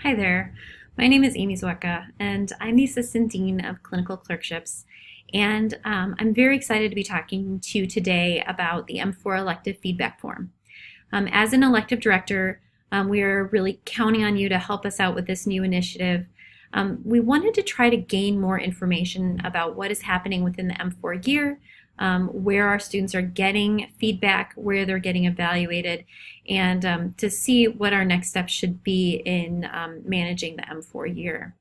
Hi there. My name is Amy Zwecka, and I'm the Assistant Dean of Clinical Clerkships. And I'm very excited to be talking to you today about the M4 elective feedback form. As an elective director, we are really counting on you to help us out with this new initiative. We wanted to try to gain more information about what is happening within the M4 year, where our students are getting feedback, where they're getting evaluated, and to see what our next steps should be in managing the M4 year.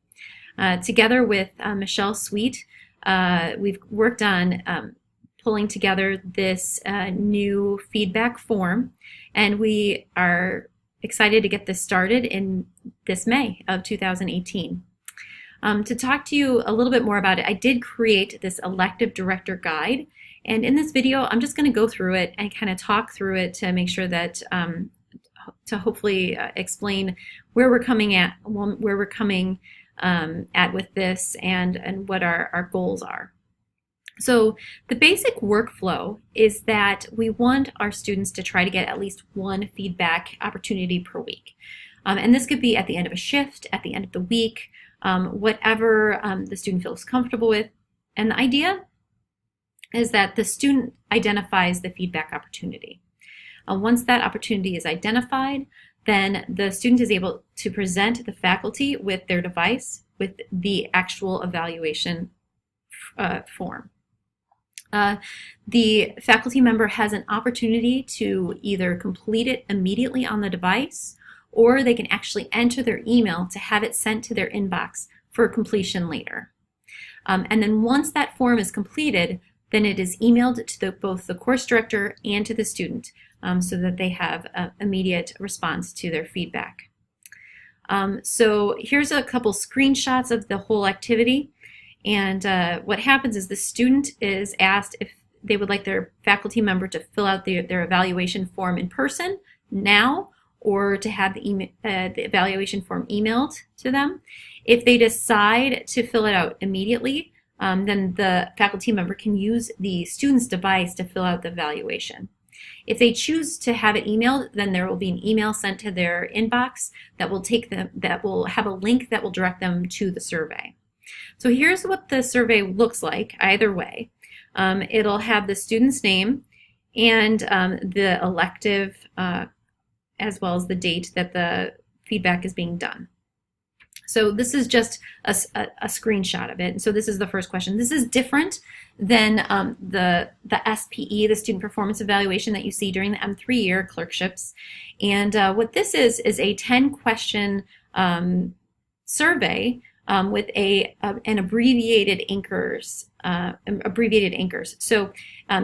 Together with Michelle Sweet, we've worked on pulling together this new feedback form, and we are excited to get this started in this May of 2018. To talk to you a little bit more about it, I did create this elective director guide, and in this video I'm just going to go through it and kind of talk through it to make sure that to hopefully explain where we're coming at with this and what our goals are. So the basic workflow is that we want our students to try to get at least one feedback opportunity per week. And this could be at the end of a shift, at the end of the week, whatever the student feels comfortable with. And the idea is that the student identifies the feedback opportunity. Once that opportunity is identified, then the student is able to present the faculty with their device with the actual evaluation form. The faculty member has an opportunity to either complete it immediately on the device, or they can actually enter their email to have it sent to their inbox for completion later. And then once that form is completed, then it is emailed to both the course director and to the student so that they have an immediate response to their feedback. So here's a couple screenshots of the whole activity. And what happens is the student is asked if they would like their faculty member to fill out their evaluation form in person now, or to have the evaluation form emailed to them. If they decide to fill it out immediately, then the faculty member can use the student's device to fill out the evaluation. If they choose to have it emailed, then there will be an email sent to their inbox that will have a link that will direct them to the survey. So here's what the survey looks like either way. It'll have the student's name and the elective as well as the date that the feedback is being done. So this is just a screenshot of it. And so this is the first question. This is different than the SPE, the Student Performance Evaluation that you see during the M3 year clerkships. And what this is a 10-question survey with an abbreviated anchors. So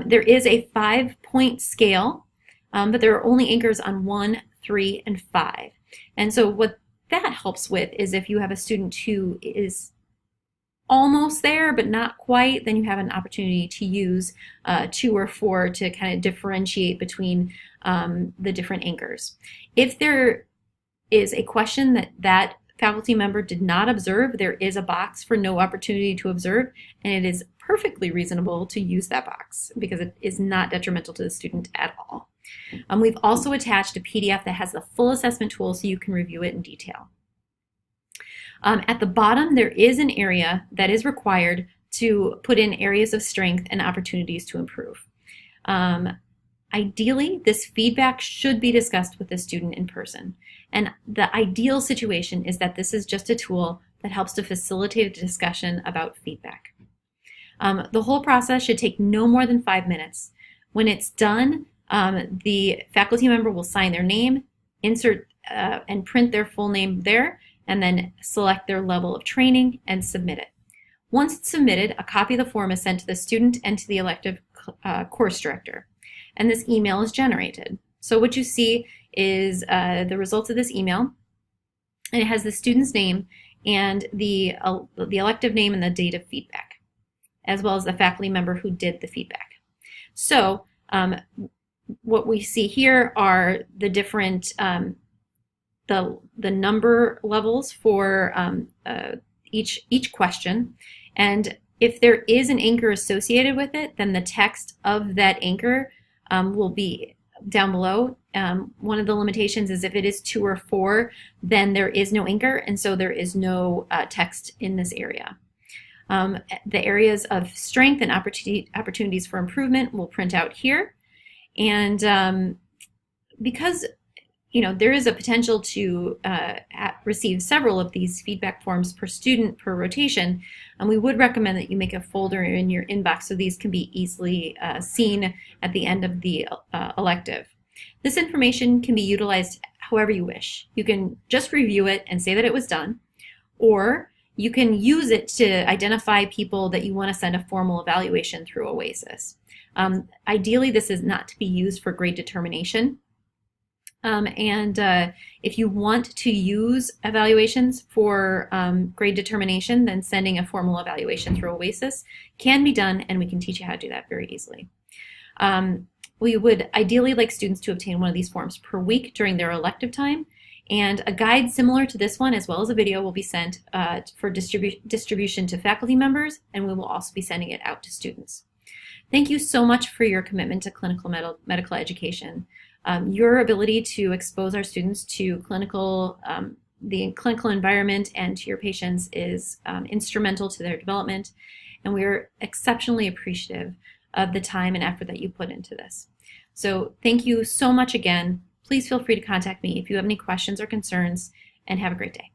there is a 5-point scale, but there are only anchors on 1, 3, and 5. And so what that helps with is if you have a student who is almost there but not quite, then you have an opportunity to use 2 or 4 to kind of differentiate between the different anchors. If there is a question that faculty member did not observe, there is a box for no opportunity to observe, and it is perfectly reasonable to use that box because it is not detrimental to the student at all. We've also attached a PDF that has the full assessment tool so you can review it in detail. At the bottom, there is an area that is required to put in areas of strength and opportunities to improve. Ideally, this feedback should be discussed with the student in person. And the ideal situation is that this is just a tool that helps to facilitate a discussion about feedback. The whole process should take no more than 5 minutes. When it's done, the faculty member will sign their name, insert and print their full name there, and then select their level of training and submit it. Once it's submitted, a copy of the form is sent to the student and to the elective course director, and this email is generated. So what you see is the results of this email, and it has the student's name and the elective name and the date of feedback, as well as the faculty member who did the feedback. So what we see here are the different the number levels for each question, and if there is an anchor associated with it, then the text of that anchor will be down below. One of the limitations is if it is 2 or 4, then there is no anchor, and so there is no text in this area. The areas of strength and opportunities for improvement will print out here. And because there is a potential to receive several of these feedback forms per student per rotation, and we would recommend that you make a folder in your inbox so these can be easily seen at the end of the elective. This information can be utilized however you wish. You can just review it and say that it was done, or you can use it to identify people that you want to send a formal evaluation through OASIS. Ideally, this is not to be used for grade determination. If you want to use evaluations for grade determination, then sending a formal evaluation through OASIS can be done, and we can teach you how to do that very easily. We would ideally like students to obtain one of these forms per week during their elective time, and a guide similar to this one, as well as a video, will be sent for distribution to faculty members, and we will also be sending it out to students. Thank you so much for your commitment to clinical medical education. Your ability to expose our students to the clinical environment and to your patients is instrumental to their development, and we are exceptionally appreciative of the time and effort that you put into this. So thank you so much again. Please feel free to contact me if you have any questions or concerns, and have a great day.